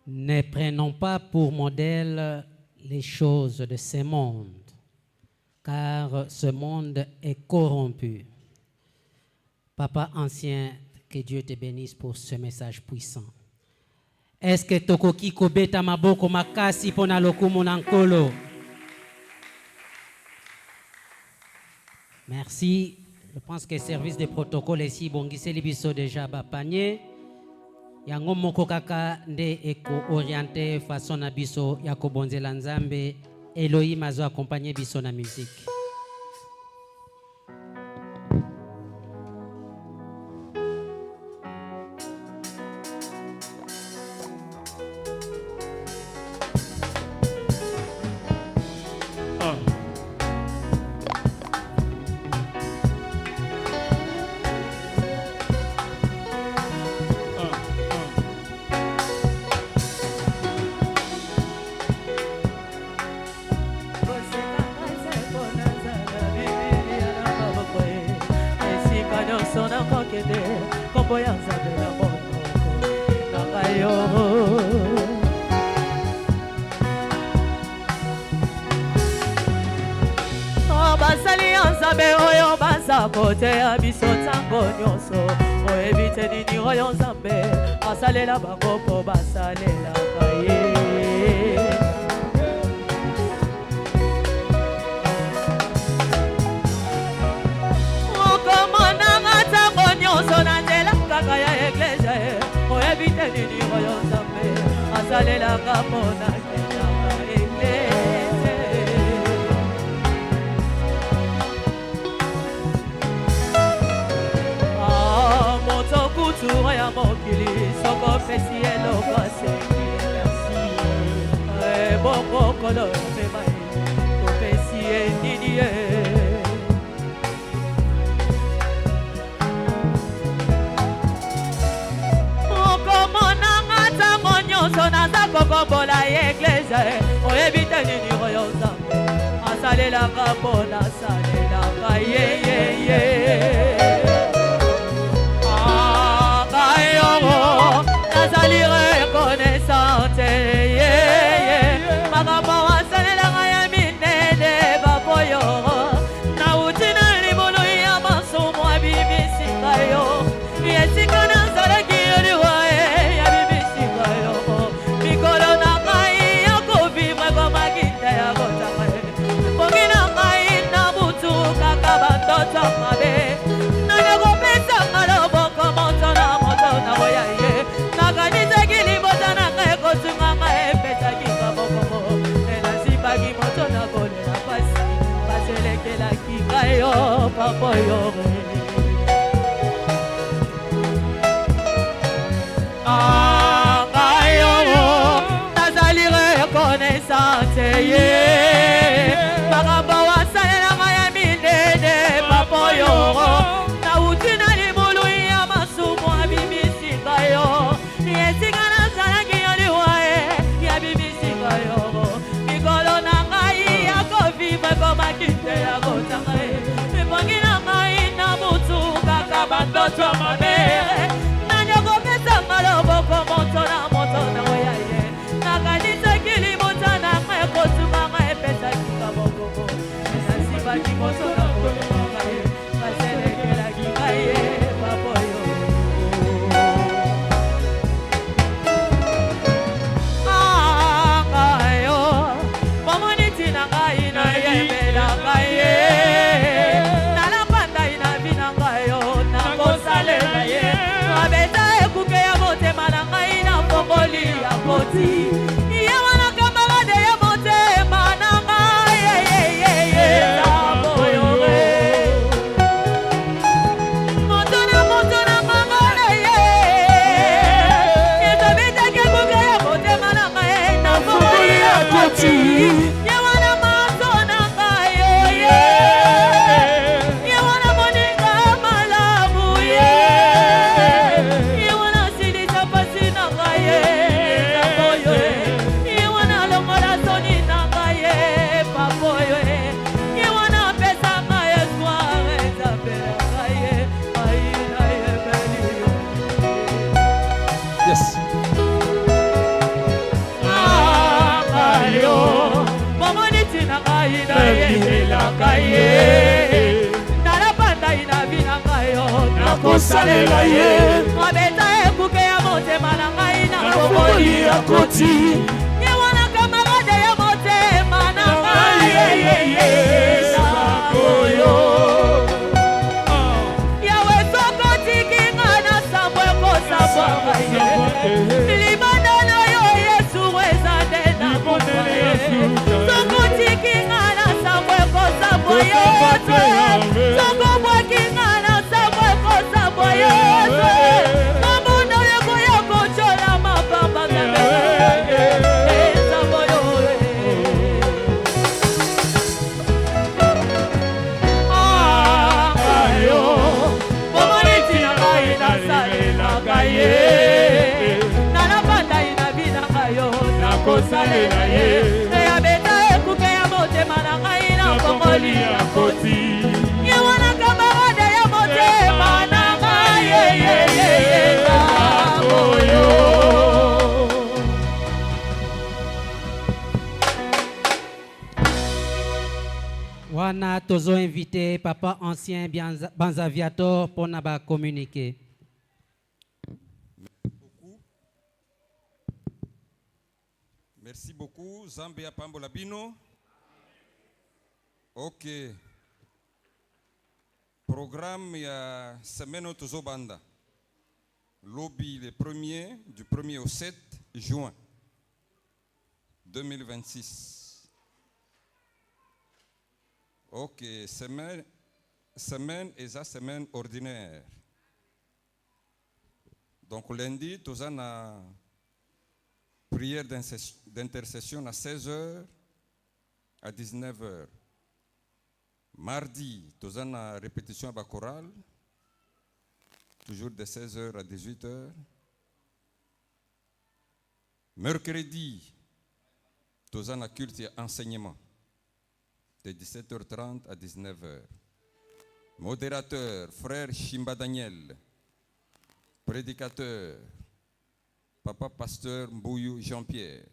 Ne prenons pas pour modèle les choses de ce monde, car ce monde est corrompu. Papa ancien, que Dieu te bénisse pour ce message puissant. Est-ce que tokoki kobeta maboko makasi pona lokumu nankolo? Merci. Je pense que le service de protocole ici, bongise libiso déjà bapanye. Yango moko kaka nde eko orienté façon na biso ya kobonzela nzambe. Elohim azo accompagner biso na musique. Kote abiso tango nyonso o evite nini oyo nzambe asalela bango po basalela kaye okomonanga tango nyonso na nzela kaka ya eglise o evite nini oyo nzambe asalelaka mpona kendaka eglise. Ya mokili soko pesi eloko asengi merci boko kolo mema kopesi enini okomonanga ntango nyonso naza kokombola eglise oyebite nini oyo nzambe asalelaka mpona asalelaka yeyeye. Nazali reconnaissante makambo wasalelanga ya minene baboyo nauti na libulu ya masumu abimisika yo esika nazalaki yoliwa ya bimisika yo mikolo na ngai ya kovivre komakita ya kotanga pongi na ngai na butu kaka bandoto mabe nanyakopesanga loboko moto na moto na boya ye nakanizaki libota na ngai kosunganga epesaki kabokomo enasibaki moto na kolela pasi baselekelaki ngai yo papoyore ngai yo nazali reconnaissante ye makambo wasalelanga ya minene papoyoro nauti na libulu ya masumu abimisika yo esika nazalaki yoliwa ya bimisika yo mikolo na ngai ya kovivre komakite ya kotanga epongi na ngai na butu kaka bandoto mabere nanyokopesanga loboko moto na moto na oya ye nakanisaki libota na ngai kosunganga ye nalapanda ina bina ngayo nakosalela ye mabeta ekuke ya motema na ngai na kokoli ya koti ye wana kamarade ya motema na ngai oyo yawe soko tikinga na sambwe kosambwa ye limanda na yo yesu wezande na kufaye soko tikinga na sambwe kosambwa ye soko bwakinga na sambwe kosambwa ye mamundo yako yako chola mapamba ngabe sambwa yo nalapanda ina bina ngayo nakosalela ye ya beta ekuke ya motema na ngai na kokoli ya koti ye wana kamarade ya motema na ngai oyo wana tozo invité papa ancien Banzaviator pour na communiquer. Merci beaucoup. Zambia Pambola Bino. Ok. Programme ya semaine Tozobanda. Lobby du 1er au 7 juin 2026. Ok, semaine et sa semaine ordinaire. Donc lundi, nous avons une prière d'intercession à 16h à 19h. Mardi, nous avons une répétition à chorale, toujours de 16h à 18h. Mercredi, nous avons un culte et enseignement de 17h30 à 19h. Modérateur, frère Shimba Daniel. Prédicateur, papa pasteur Mbouyou Jean-Pierre.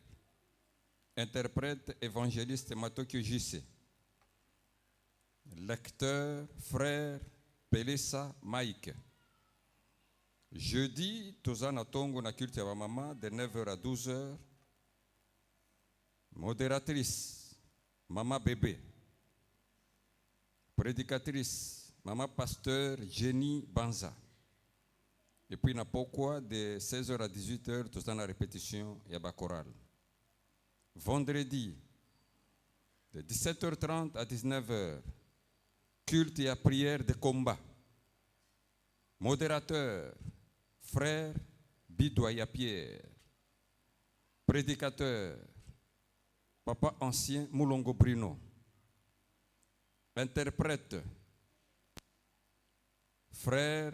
Interprète, évangéliste Matokyo Jissé. Lecteur, frère Pelessa Mike. Jeudi, Tozana Tongo na culte à maman de 9h à 12h. Modératrice, maman bébé. Prédicatrice, maman pasteur Jenny Banza. Et puis, il n'y a pas quoi de 16h à 18h, tout ça dans la répétition et à la chorale. Vendredi, de 17h30 à 19h, culte et à prière de combat. Modérateur, frère Bidoya Pierre. Prédicateur, papa ancien Moulongo Bruno. Interprète, frère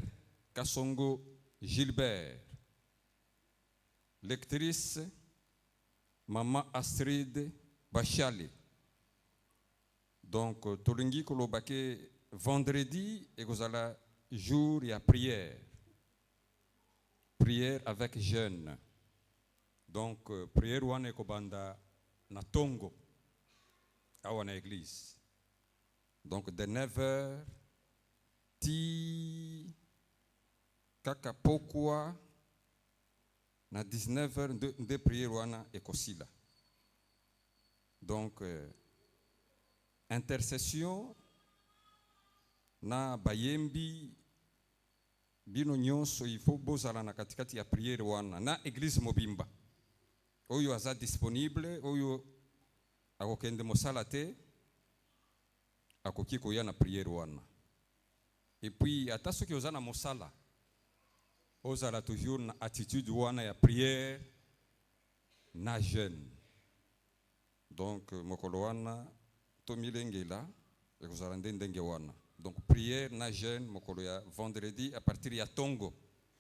Kassongo Gilbert. Lectrice, maman Astrid Bachali. Donc, Tolingi Kolobake, vendredi, et vous allez jour et à prière. Prière avec jeunes. Donc, prière ouane kobanda na Tongo, à wana église. Donc, de 9h, ti kaka pokwa na 19h de prière wana ekosila. Donc, intercession na bayembi bino nyonso il faut bozala na katikati ya prière wana na église mobimba. Oyo aza disponible, oyo akokende mosala te akoki koya na prière wana. Et puis ata soki oza na mosala ozala toujours na attitude wana ya prière na jeune. Donc mokolo wana tomilengela ekozala ndenge wana. Donc prière na jeune mokolo ya vendredi à partir ya Tongo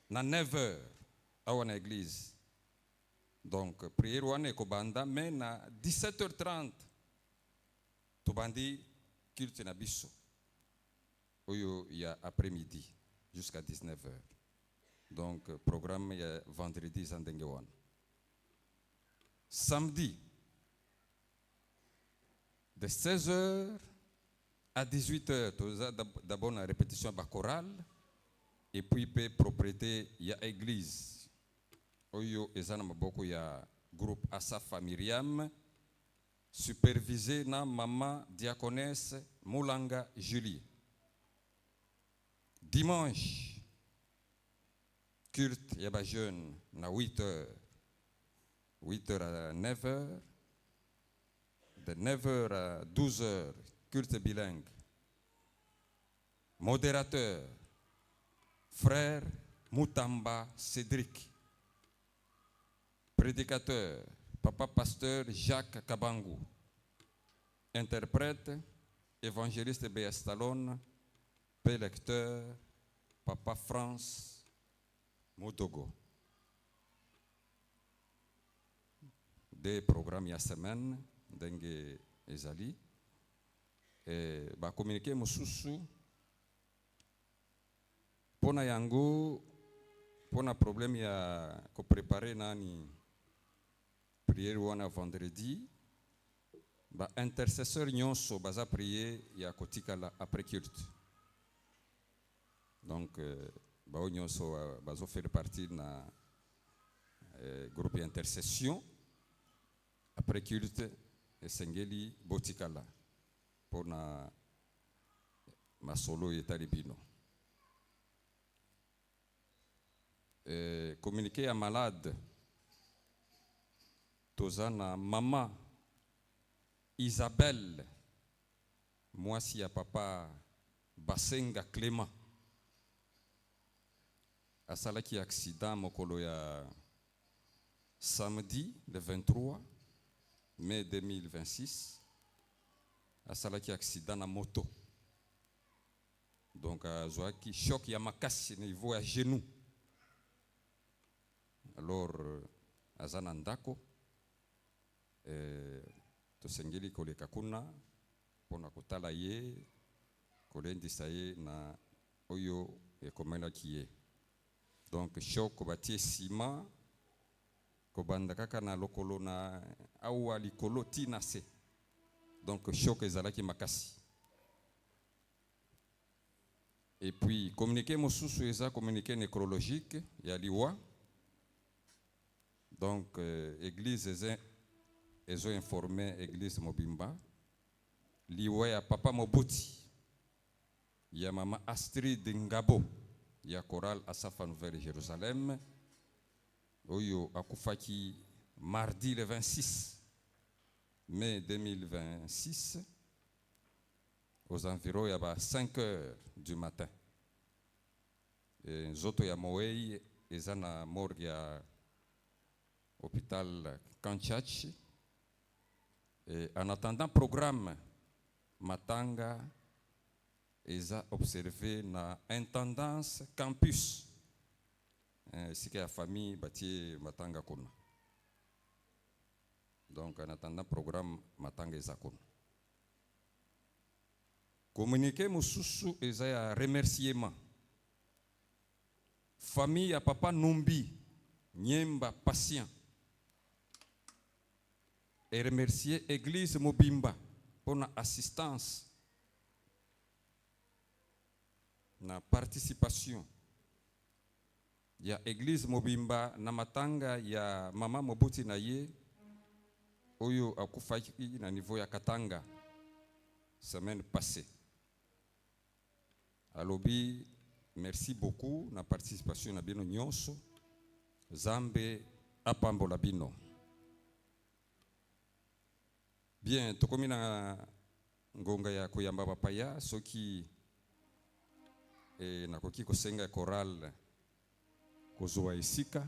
na 9h awa na église. Donc prière wana ekobanda mais na 17h30 tobandi culte na biso. Oyo ya après-midi jusqu'à 19h. Donc programme ya vendredi zandenge wana. Samedi de 16h À 18h, tu as d'abord la répétition de chorale. Et puis, propriété, il y a église. Oyo, ezana maboko ya groupe Asafa Myriam. Supervisé na maman diaconesse Moulanga Julie. Dimanche, culte yaba jeune na 8h. 8h à 9h. De 9h à 12h, culte bilingue. Modérateur, frère Moutamba Cédric. Prédicateur, papa pasteur Jacques Kabangou. Interprète, évangéliste B.S. Stallone. Lecteur, papa France Motogo. Des programmes ya semaine, dengue ezali. Et ba communiquer mususu. Pona yango, pona problème ya ko préparer nani prière wana vendredi. Ba intercesseur nyonso baza prier ya kotikala après culte. Donc, bao nyonso bazo faire partie na groupe intercession après culte et sengeli botikala pour na masolo etalibino. Communiquer à malade tozana maman Isabelle moi si ya papa Basenga Clément asalaki accident mokolo ya samedi le 23 mai 2026 asalaki accident na moto donc azwaki choc ya makasi niveau ya genou alors azana ndako tosengeli koleka kuna pona kotala ye kolendisa ye na oyo ekomelaki ye. Donc choc batie ciment kobanda kaka na lokolo na awa likolo tina se. Donc choc ezalaki makasi. Et puis communiquer mosusu eza communiquer nécrologique ya liwa. Donc église ezo informé église Mobimba liwa ya papa Mobuti ya mama Astrid Ngabo ya chorale Asafa Nouvelle Jérusalem oyo akufaki mardi le 26 mai 2026 aux environs ya 5h du matin. Et zoto ya Moei ezana morgue ya hôpital Kanchachi. Et en attendant programme Matanga eza observé na intendance campus sika ya famille batie Matanga kuna. Donc en attendant programme Matanga eza kuna. Communiquer mususu eza ya remerciement. Famille ya papa Numbi Nyemba Patient. Et remercier église Mobimba pour la assistance na participation. Il y a église Mobimba na matanga ya mama Mobuti na ye oyo akufaki na niveau ya Katanga semaine passée. Alobi merci beaucoup na participation na bino nyonso. Zambe apambola bino. Bien, tokomi na ngonga ya koyamba papaya soki nakoki kosenga chorale kozwa isika.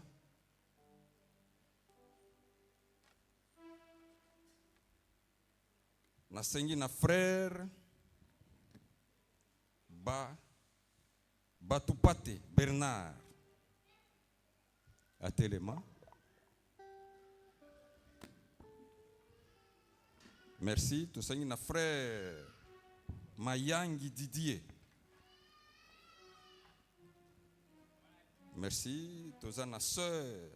Nasengi na frère Batupate Bernard atelema. Merci. Tosengi na frère Mayangi Didier. Merci. Toza na sœur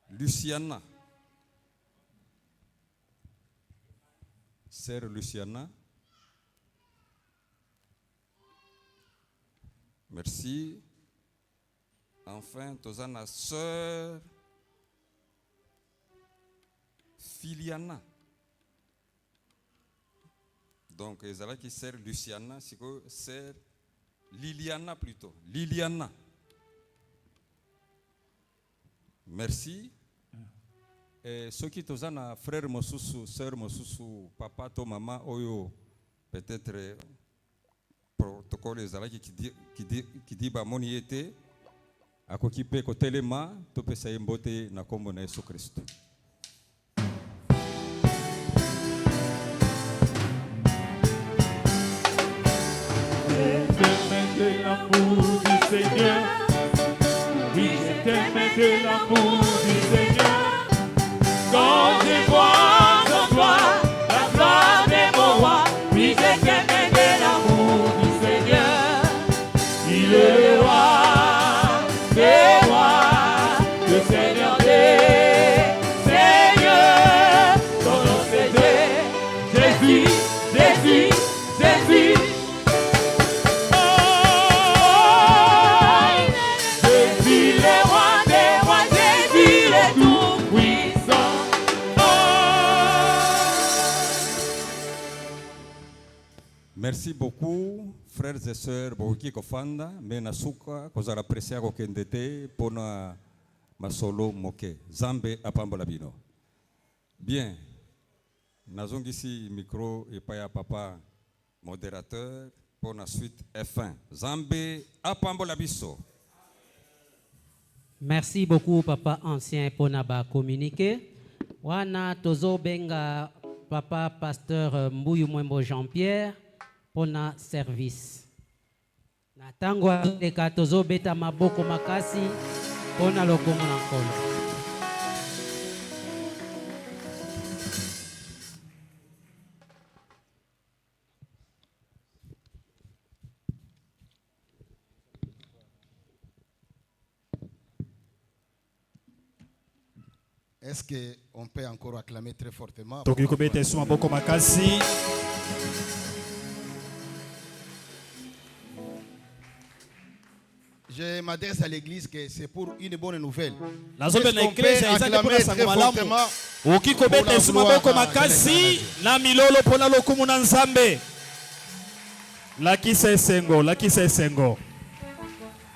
Luciana. Sœur Luciana. Merci. Enfin, tozana sœur Filiana. Donc, ezala qui sœur Luciana, c'est que sœur Liliana plutôt. Liliana. Merci. Et ceux qui tozana frère Mosusu, sœur Mosusu, papa to maman oyo peut-être protocole ezala qui dit ba moni été akokipe ko telema to pesa yembote na kombo na Yesu Kristo. De l'amour du Seigneur, oui, je t'aime de l'amour du Seigneur. Quand je vois en toi la gloire de mon roi, oui, je t'aime de l'amour du Seigneur. Il est le roi des rois, le Seigneur des seigneurs. Son nom c'est Jésus, Jésus, Jésus. Merci beaucoup, frères et sœurs, Boki Kofanda, Menasuka, Kozara Presia Kokendete, Pona Masolo Moke, Zambe Apambola Bino. Bien, Nazong ici micro et Paya Papa, modérateur, pour la suite F1. Zambe Apambola Biso. Merci beaucoup, Papa ancien, pour nous communiquer. Wana Tozo Benga, Papa pasteur Mbouyu Mwembo Jean-Pierre. Pona service. Na tango aleka tozo beta maboko makasi pona lokomo na nkolo. Est-ce qu'on peut encore acclamer très fortement? Toki kobeta suma boko makasi. Je m'adresse à l'église que c'est pour une bonne nouvelle. Est-ce qu'on peut acclamer très fortement Oki kobeta suma boko makasi na milolo pona lokumu na Nzambe. Lakisa esengo, lakisa esengo.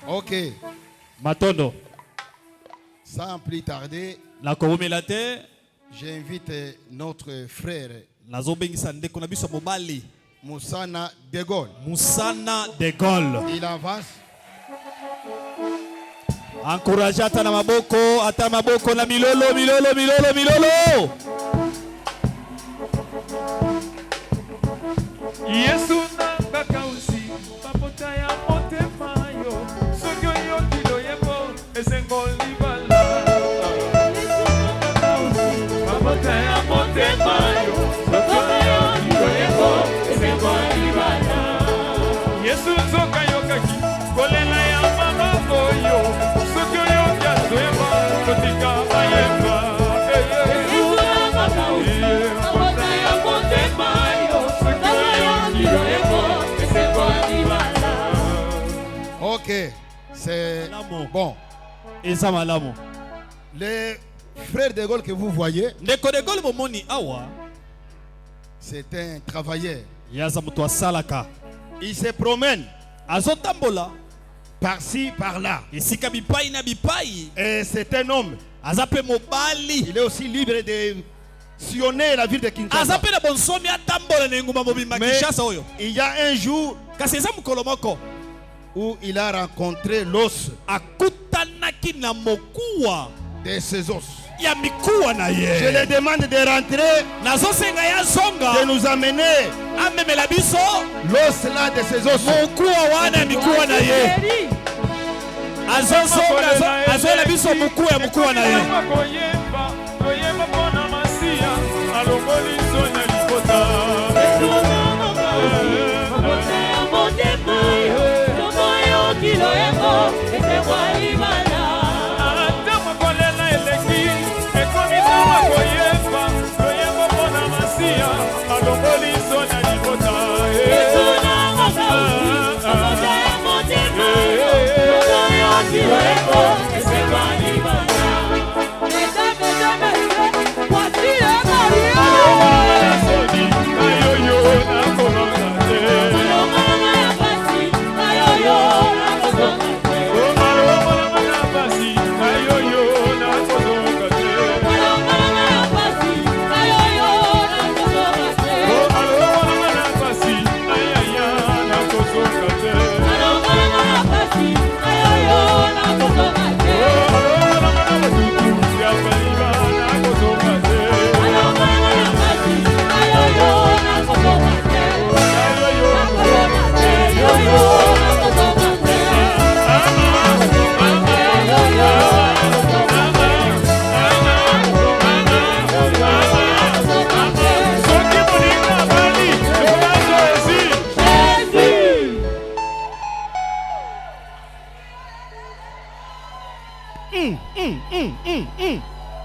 Ok. Matondo. Sans plus tarder, la komelate, j'invite notre frère nazobengisa ndeko na biso mobali Moussana de Gaulle. Moussana de Gaulle. Il avance. Encouragez ata na maboko na milolo milolo milolo milolo. Yesu nanga kausi papota ya motema yo soki yo kilo yebo esengo libala. Yesu nanga kausi papota ya motema yo soki yo kilo yebo esengo libala. Yesu nzoka yo kaki kolela ya mama boyo. Ok, c'est bon. Et ça m'a l'amour. Les frères de Gaulle que vous voyez, c'est un travailleur. Il se promène par-ci, par-là. Et c'est un homme. Il est aussi libre de sillonner la ville de Kinshasa. Mais il y a un jour où il a rencontré l'os de ses os. Je lui demande de rentrer, de nous amener l'os là de ses os.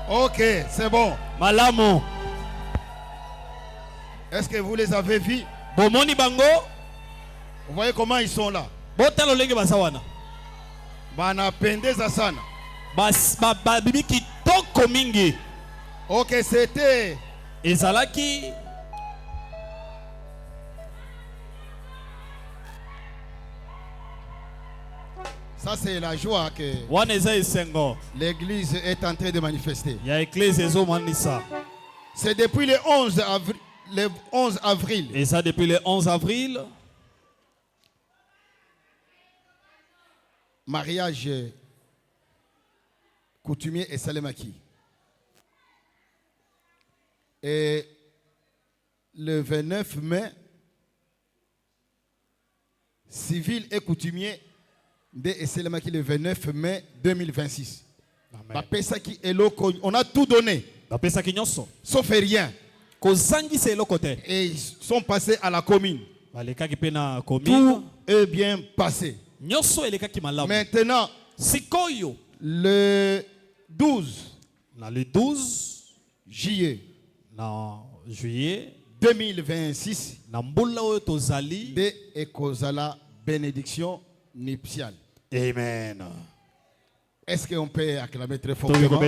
Ok, c'est bon. Malamo. Est-ce que vous les avez vus? Bomoni bango. Vous voyez comment ils sont là? Botalo lenge basawana. Bana pendeza sana. Ba bibi kitoko mingi. Ok, c'était Ezalaki. ça, c'est la joie que Waneza esengo. l'église est en train de manifester. Ya église ezo manisa. C'est depuis le 11 avril. Le 11 avril. Et ça depuis le 11 avril. Mariage coutumier et Salemaki. Et le 29 mai, civil et coutumier de Salemaki le 29 mai 2026. On a tout donné. Sauf rien. Et ils sont passés à la commune. Tout est bien passé. Maintenant, le 12 juillet 2026, de Ekozala bénédiction nuptiale. Amen. Est-ce qu'on peut acclamer très fortement?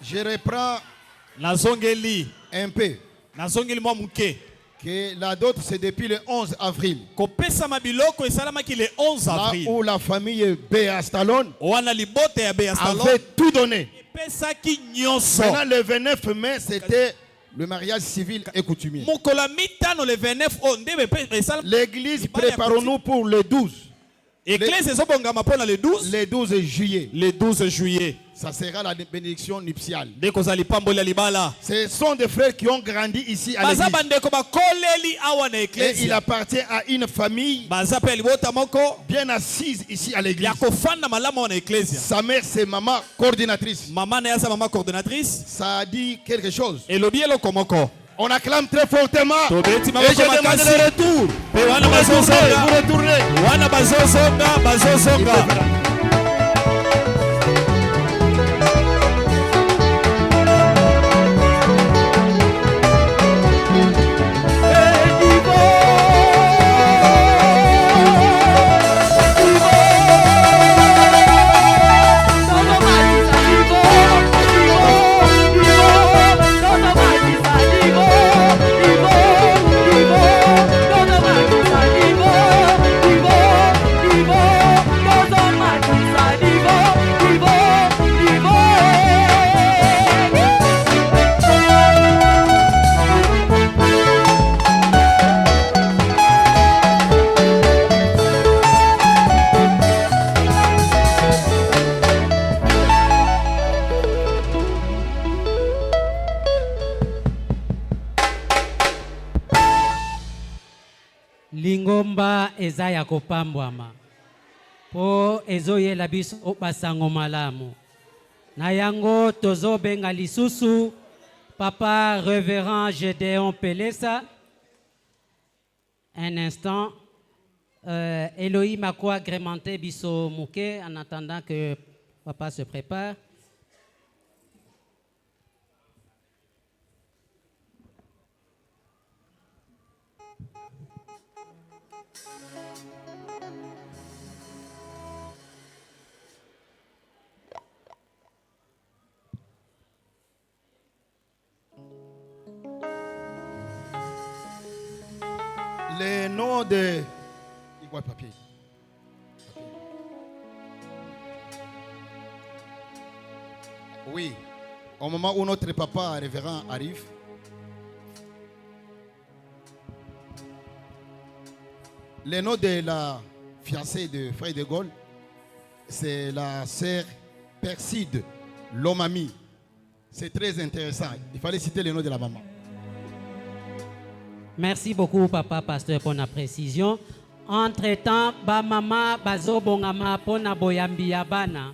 Je reprends un peu. Que la dot c'est depuis le 11 avril. Là où la famille Béa Stallone avait tout donné. Maintenant le 29 mai c'était le mariage civil et coutumier. L'église préparons-nous pour le 12. Le 12 juillet. Le 12 juillet. Ça sera la bénédiction nuptiale. Ce sont des frères qui ont grandi ici à l'église. Et il appartient à une famille bien assise ici à l'église. Sa mère c'est maman coordinatrice. Ça a dit quelque chose. On acclame très fortement. Et je demande le retour. Vous retournez. Lingomba eza ya kopambwama po ezoyela biso basango malamu na yango tozobenga lisusu Papa Révérend Gédéon Pelesa. Un instant, Elohim a quoi agrémenté biso mouké en attendant que Papa se prépare. Les noms de... Il voit le papier. Oui. Au moment où notre papa révérend arrive, le nom de la fiancée de Frère de Gaulle, c'est la sœur Perside Lomami. C'est très intéressant. Il fallait citer le nom de la maman. Merci beaucoup, papa, pasteur, pour la précision. Entre-temps, ba mama bazo bongama pona boyambi yabana.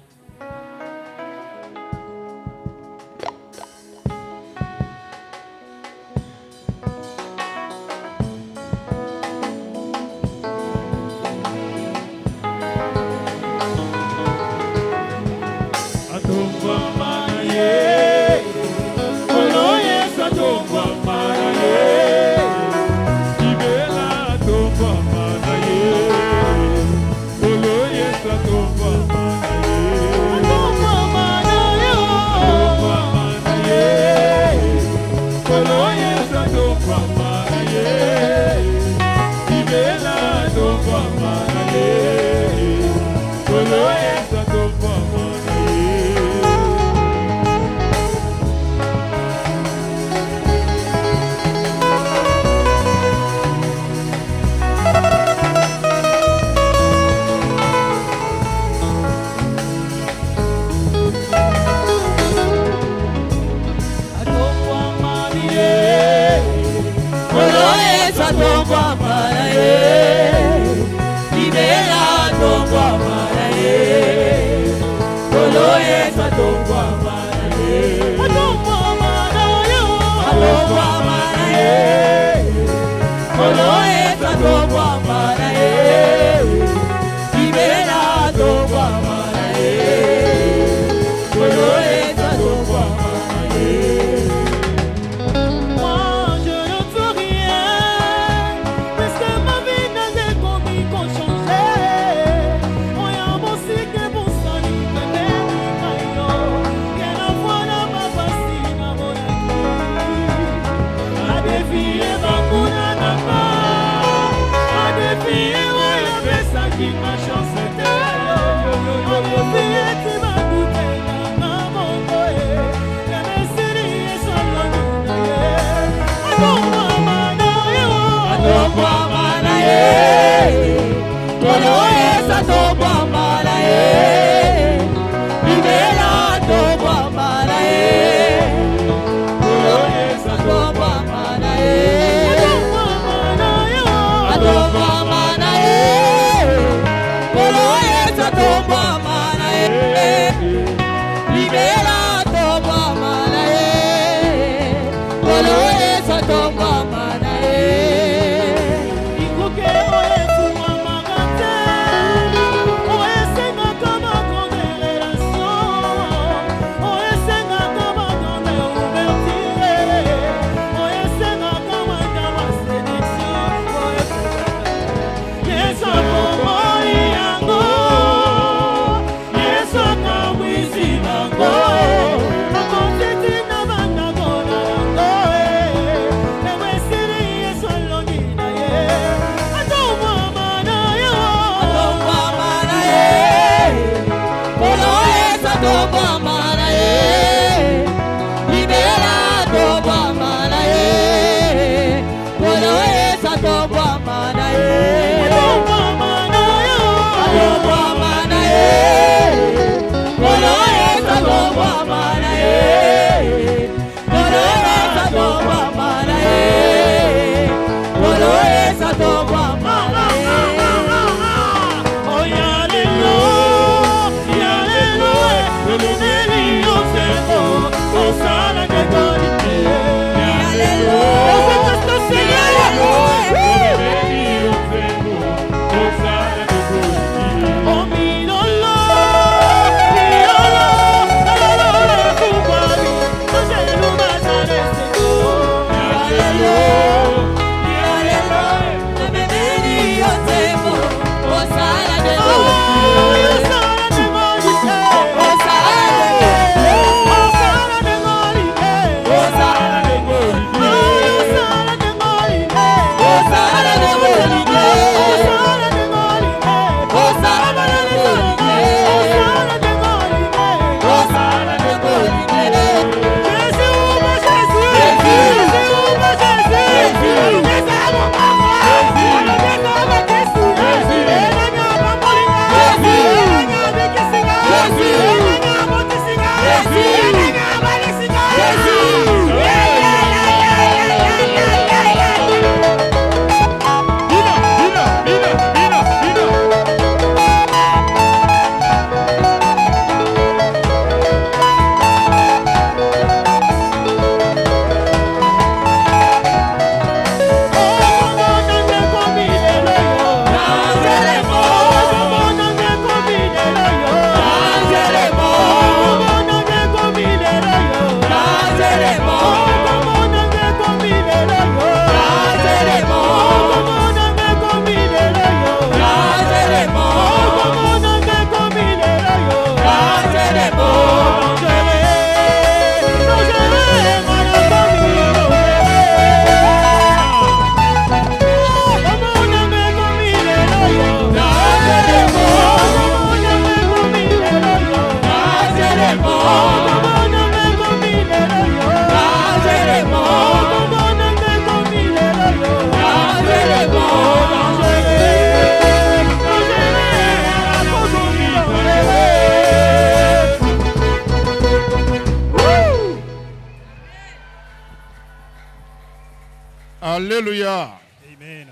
Alléluia. Amen.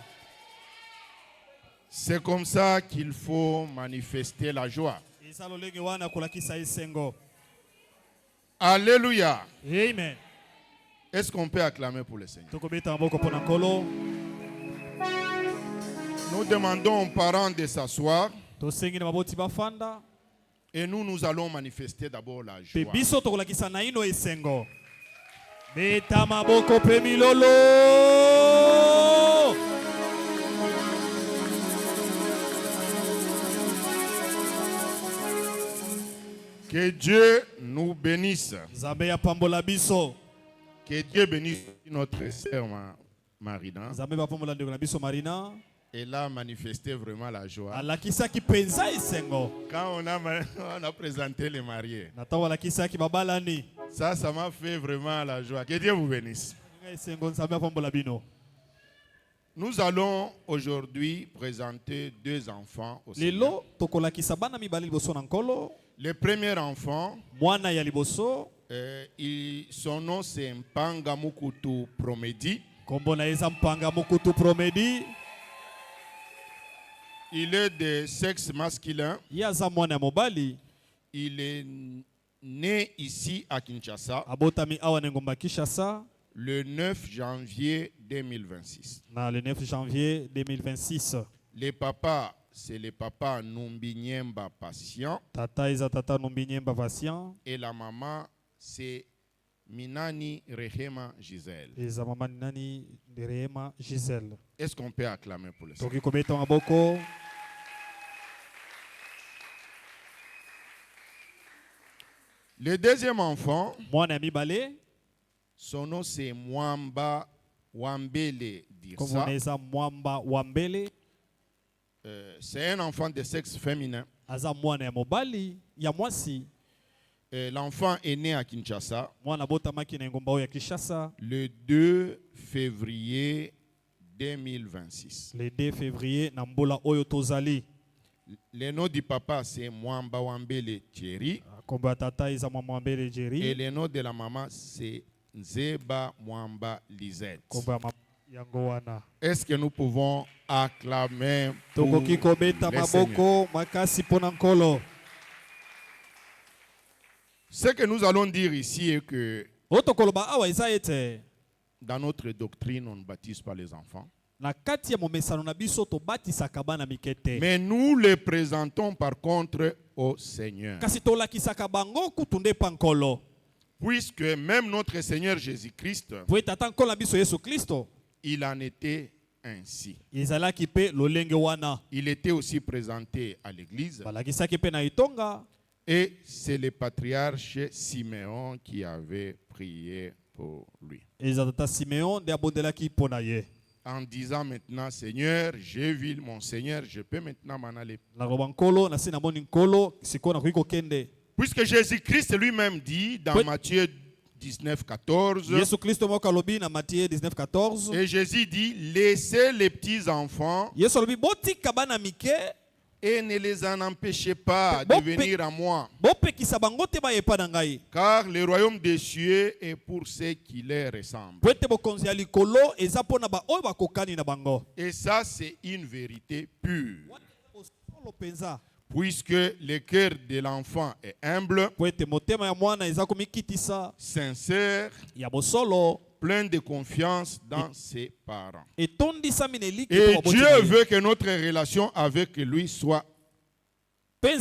C'est comme ça qu'il faut manifester la joie. Alléluia. Amen. Est-ce qu'on peut acclamer pour le Seigneur? Nous demandons aux parents de s'asseoir et nous allons manifester d'abord la joie. Que Dieu nous bénisse. Que Dieu bénisse notre sœur Marina. Elle a manifesté vraiment la joie. Quand on a présenté les mariés, ça m'a fait vraiment la joie. Que Dieu vous bénisse. Nous allons aujourd'hui présenter deux enfants au Seigneur. Le premier enfant, son nom c'est Mpanga Mukutu Promedi. Il est de sexe masculin. Il est né ici à Kinshasa le 9 janvier 2026. Le 9 janvier 2026. Le papa, c'est le papa Numbinyemba Patient. Tata Numbinyemba Patient. Et la maman, c'est Minani Rehema Gisèle. Est-ce qu'on peut acclamer pour le Seigneur? Le deuxième enfant, son nom c'est Mwamba Wambele Dirsa. C'est un enfant de sexe féminin. L'enfant est né à Kinshasa le 2 février 2026. Le 2 février, le nom du papa c'est Mwamba Wambele Thierry. Et le nom de la maman c'est Nzeba Mwamba Lisette. Est-ce que nous pouvons acclamer pour le Seigneur? Ce que nous allons dire ici est que dans notre doctrine, on ne baptise pas les enfants. Mais nous les présentons par contre au Seigneur. Puisque même notre Seigneur Jésus-Christ, il en était ainsi. Il était aussi présenté à l'église. Et c'est le patriarche Siméon qui avait prié pour lui. En disant maintenant, Seigneur, j'ai vu mon Seigneur, je peux maintenant m'en aller. Puisque Jésus-Christ lui-même dit dans Matthieu 19, 14, et Jésus dit, laissez les petits enfants et ne les en empêchez pas de venir à moi. Car le royaume des cieux est pour ceux qui les ressemblent. Et ça, c'est une vérité pure. Puisque le cœur de l'enfant est humble, sincère, plein de confiance dans ses parents. Et Dieu veut que notre relation avec lui soit de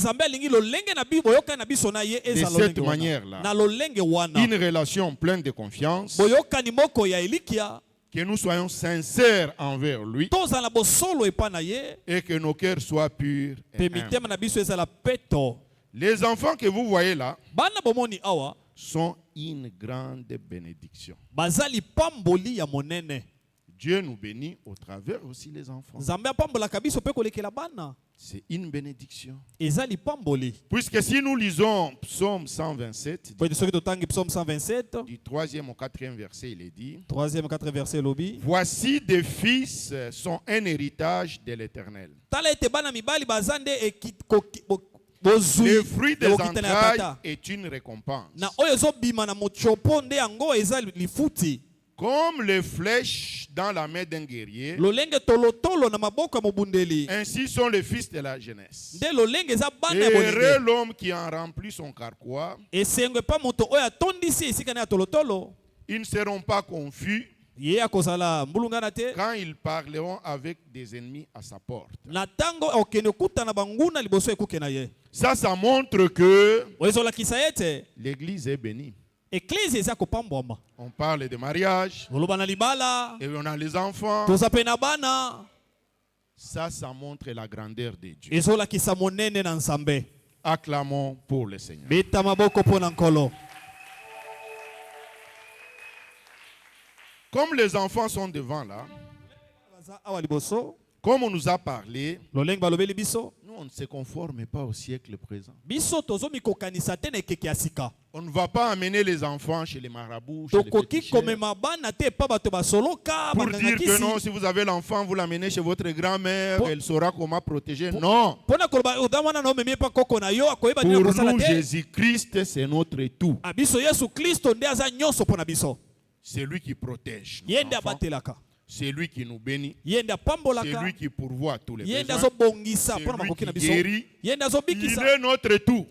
cette manière-là. Une relation pleine de confiance. Que nous soyons sincères envers lui et que nos cœurs soient purs et humbles. Les enfants que vous voyez là sont une grande bénédiction. Dieu nous bénit au travers aussi les enfants. C'est une bénédiction. Puisque si nous lisons Psaume 127, du 3e au 4e verset, il est dit, voici des fils sont un héritage de l'Éternel. Le fruit des entrailles est une récompense. Comme les flèches dans la main d'un guerrier, ainsi sont les fils de la jeunesse. Heureux l'homme qui en remplit son carquois. Ils ne seront pas confus quand ils parleront avec des ennemis à sa porte. Ça montre que l'église est bénie. On parle de mariage et on a les enfants. Ça montre la grandeur de Dieu. Acclamons pour le Seigneur. Comme les enfants sont devant là, comme on nous a parlé, nous on ne se conforme pas au siècle présent. On ne va pas amener les enfants chez les marabouts, chez les féticheurs, pour dire que non, si vous avez l'enfant, vous l'amenez chez votre grand-mère, elle saura comment protéger. Non. Pour nous, Jésus-Christ, c'est notre tout. C'est lui qui protège nos enfants. C'est lui qui nous bénit. C'est lui qui pourvoit tous les besoins. C'est lui qui guérit. Il est notre tout.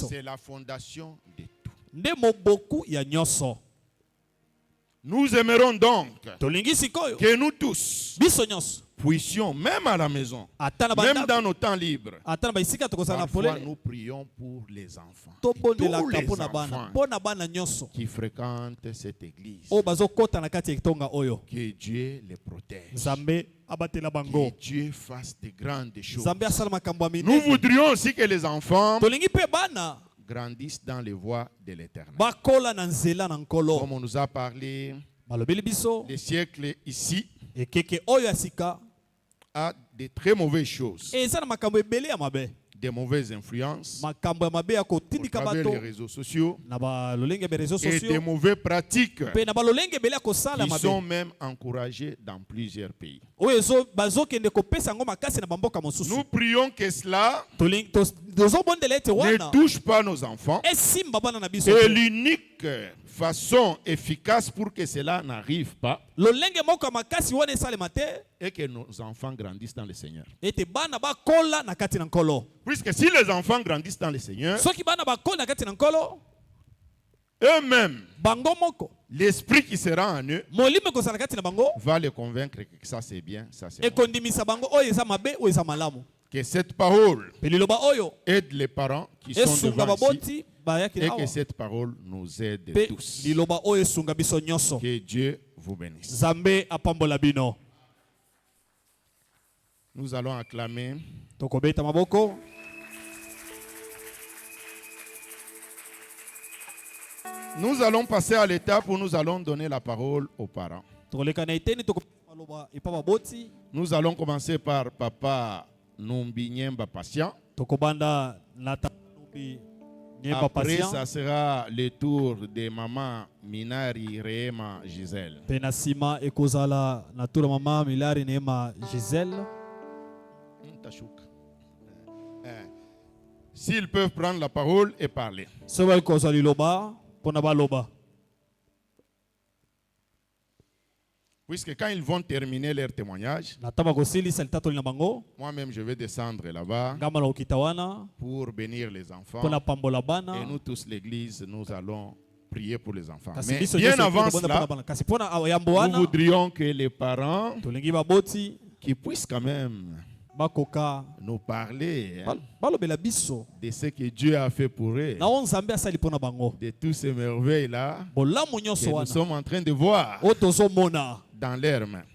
C'est la fondation de tout. Nous aimerons donc que nous tous puissions, même à la maison, même dans nos temps libres, parfois nous prions pour les enfants. Tous les enfants qui fréquentent cette église. Que Dieu les protège. Que Dieu fasse de grandes choses. Nous voudrions aussi que les enfants grandissent dans les voies de l'Éternel. Comme on nous a parlé, les siècles ici a de très mauvaises choses, des mauvaises influences au travers des réseaux sociaux et des mauvaises pratiques qui sont même encouragées dans plusieurs pays. Nous prions que cela ne touche pas nos enfants. Et l'unique façon efficace pour que cela n'arrive pas est que nos enfants grandissent dans le Seigneur. Puisque si les enfants grandissent dans le Seigneur, eux-mêmes, l'esprit qui sera en eux va les convaincre que ça c'est bien, ça c'est bon. Que cette parole aide les parents qui sont devant ici et que cette parole nous aide tous. Que Dieu vous bénisse. Nous allons acclamer. Nous allons passer à l'étape où nous allons donner la parole aux parents. Nous allons commencer par Papa Numbi Nyemba Patient. Après, ça sera le tour de Maman Minari Rehema Gisèle. S'ils peuvent prendre la parole et parler. Puisque quand ils vont terminer leur témoignage, moi-même je vais descendre là-bas pour bénir les enfants. Et nous tous, l'église, nous allons prier pour les enfants. Mais bien avant cela, nous voudrions que les parents qui puissent quand même nous parler de ce que Dieu a fait pour eux, de tous ces merveilles-là que nous sommes en train de voir dans leurs mains.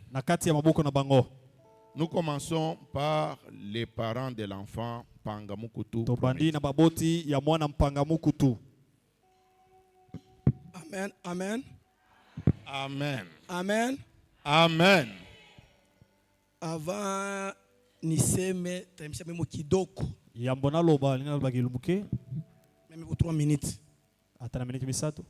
Nous commençons par les parents de l'enfant Pangamukutu. Amen, amen. Amen. Amen. Amen. Avant niseme taimsha memo kidoko. Yambona loba lina loba kilumuke. Meme pour 3 minutes. Atana minute misatu.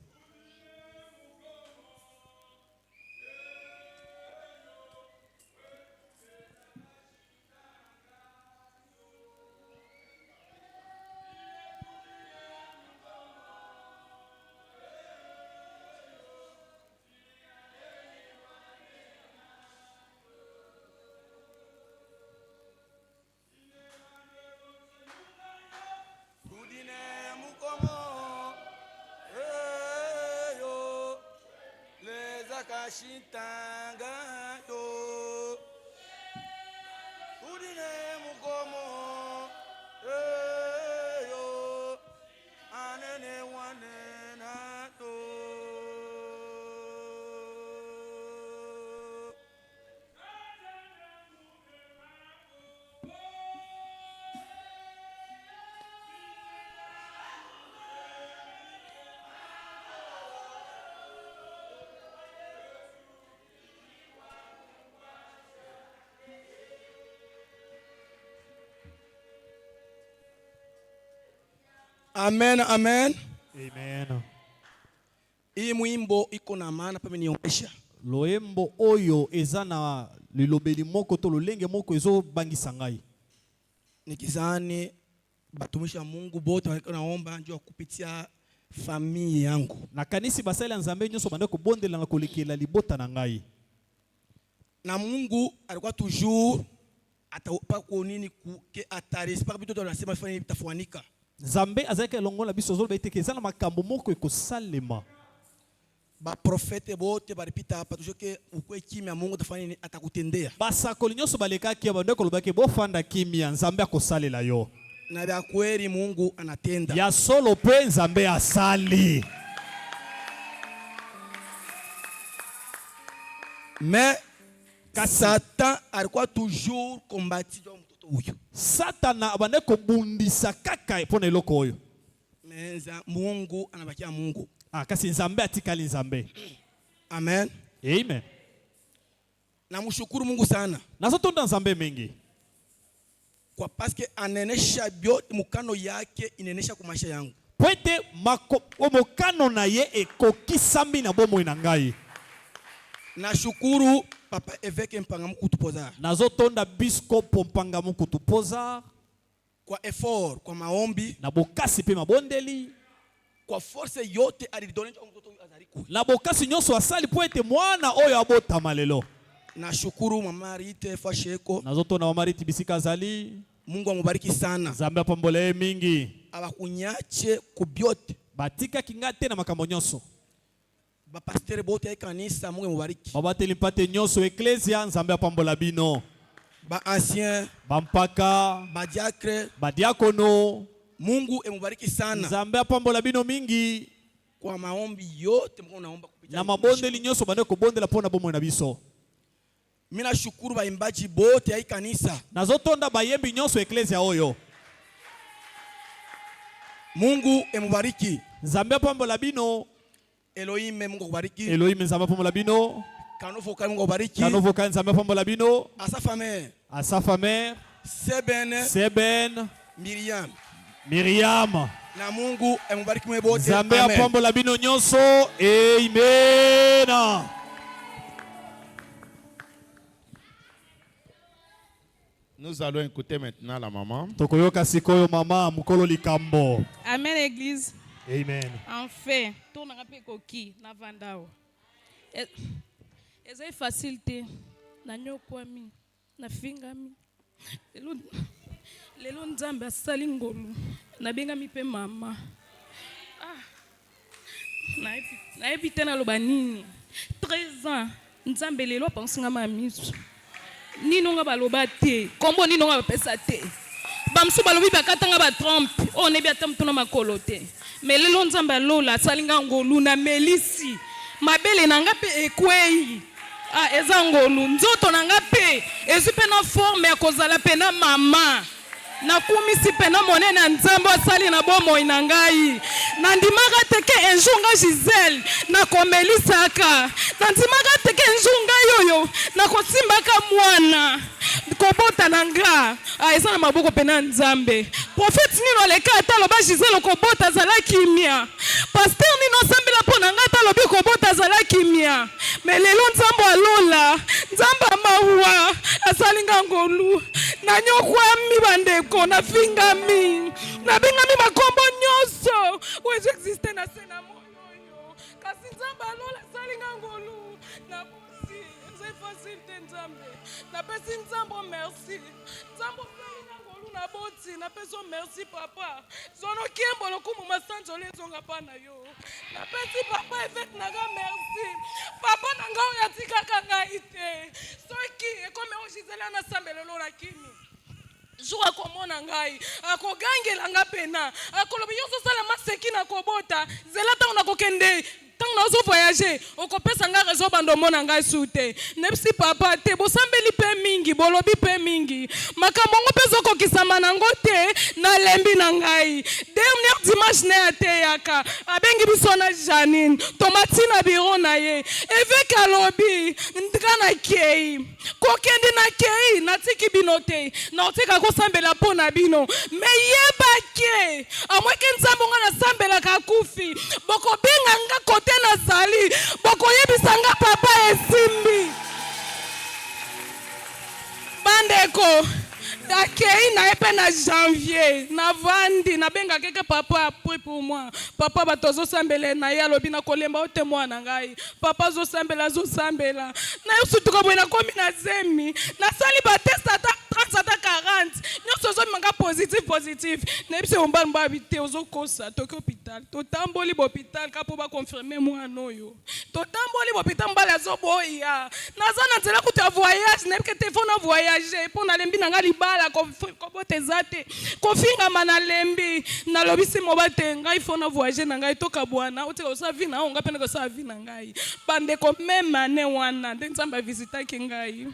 Amen, amen. Amen. Hii mwimbo iko na maana pa menionyesha. Loembo oyo ezana lilobeli moko to lolenge moko ezo bangisa ngai. Nikizani batumisha Mungu bote wanaomba njoo kupitia familia yangu. Na kanisi basali nzambe nyoso bande ko bondela na kolekela libota na ngai. Na Mungu alikuwa toujours atapa ko nini ke ataris pa bito tunasema fanya itafuanika. Nzambe azake longola biso zo betekezana makambo moko ekosalema. Ba profete bote baripita hapa tujoke ukwe kimya Mungu tafanya atakutendea. Basa kolinyoso baleka kia bande ko lobake bofanda kimya Nzambe akosalela yo. Na bya kweli Mungu anatenda. Ya solo pe Nzambe asali. Mais Satan alikuwa toujours combattu dans mtoto huyo. Satana abane ko bundisa kaka pona eloko oyo. Menza Mungu anabakia Mungu. Kasi Nzambe atikali Nzambe. Amen. Amen. Na mshukuru Mungu sana. Nazotonda Nzambe mingi. Kwa paske anenesha byote mukano yake inenesha kwa maisha yangu. Pwete mukano na ye ekokisambi na bomo na ngai. Nashukuru papa eveke mpanga mukutupoza. Nazotonda biskopo mpanga mukutupoza. Kwa effort, kwa maombi. Na bokasi pe mabondeli. Kwa force yote alidonja mtoto azariku. Na bokasi nyonso asali pwete mwana oyo abota malelo. Nashukuru mama Rite Fasheko. Nazotonda mama Rite bisika azali. Mungu amubariki sana. Nzambe apambole mingi. Abakunyache kubyote. Batika kingate na makambo nyonso. Ba pasteur bote ya kanisa Mungu amubariki. Babateli mpate nyonso eklesia Nzambe apambola bino. Ba ancien, ba mpaka, ba diacre, ba diakono. Mungu amubariki sana. Nzambe apambola bino mingi. Kwa maombi yote Mungu naomba kupitia. Na mabondeli nyonso bande ko bondela pona bomo na biso. Mina shukuru baimbaji bote ya kanisa. Nazotonda bayembi nyonso eklesia oyo. Mungu emubariki. Nzambe apambola bino. Elohim Mungu kubariki. Elohim Nzambe apambola bino. Kanovo ka Mungu kubariki. Kanovo ka Nzambe apambola bino. Asafa mère. Asafa mère. Seben. Miriam. Na Mungu emubariki mwe bote. Nzambe apambola bino nyonso. Amen. Nous allons écouter maintenant la maman. Tokoyoka sikoyo mama mukolo likambo. Amen église. Amen. En fait, tourna rapé koki na vandao. Ezai facilité na nyokwami na fingami. Lelo Nzambe asali ngolu na bengami pe mama. Na ebite na loba nini. 13 ans Nzambe lelo pansinga mamisu. Nino nga baloba te, kombo nino nga bapesa te. Bamsu balobi bakatanga ba trompe, o nebi atamtuna makolo te. Mais lelo Nzambe alola asalinga ngolu na melisi. Mabele na nga pe ekwei. Eza ngolu, nzoto na nga pe ezu pe na forme ya kozala pe na mama. Nakumisi pe na monene Nzambe asali na bomoi na ngai. Nandimaka teke enjunga Giselle na komelisaka. Nandimaka teke enjunga yoyo na kosimbaka mwana. Kobota na nga. Eza na maboko pe na Nzambe. Prophète nino leka ataloba Giselle kobota zala kimia. Pasteur nino sambela po na nga atalobi kobota zala kimia. Mais lelo Nzambe alola. Nzambe mawa asalinga ngolu. Na nyokwami bandeko na fingami. Na bingami makombo nyonso. Oyo existe na sena moyo. Kasi Nzambe alola asalinga ngolu. Na bosi. C'est facile te Nzambe. Na pesi Nzambe merci. Nzambe asalinga ngolu na boti. Na peso merci papa. Zono kiembo lokumu masanjo lezonga pa na yo. Na pesi papa effet naga merci. Papa nanga atikaka ngai te soki ekome ojizela na sambelelo la kimi jour akomona ngai akogangela nga pena akoloba yo sosala maseki na kobota zela ntango nakokende ntango nazo voyager okopesa nga raison bando mona ngai sute nepsi papa te bosambeli pe mingi bolobi pe mingi makambo ngo pezo kokisama nango te na lembi na ngai dernière dimanche ne ateyaka abengi biso na Janine tomati na biro na ye évêque alobi ndika na kei kokende na kei natiki bino te naotika kosambela mpo na bino me yebake amweke nzambe nga nasambelaka kufi bokobenga nga kote nazali bokoyebisa nga papa esimbi bandeko akei na epe na janvier na vandi nabenga keke papa après pour moi papa batozosambela na ye alobi na kolemba ote mwana ngai papa azosambela na yo sutuka boye nakomi na zemi nasali bateste ata 30 ata 40 nyonso ozomimanga positif nayebisi ombali mbabi te ozokosa toki hôpital totamboli bohôpital ka mpo bakonfirme mwana oyo totamboli bohôpital mbali azoboya naza na nzela kutu ya voyage nayebike telefone na voyage mpo nalembi na nga libala kobote eza te kofingama na lembi nalobisi moba te ngai fo na voyage na ngai toka bwana otika kosala vi na onga pene kosala vi na ngai bandeko meme ane wana nde nzambe avisitaki ngai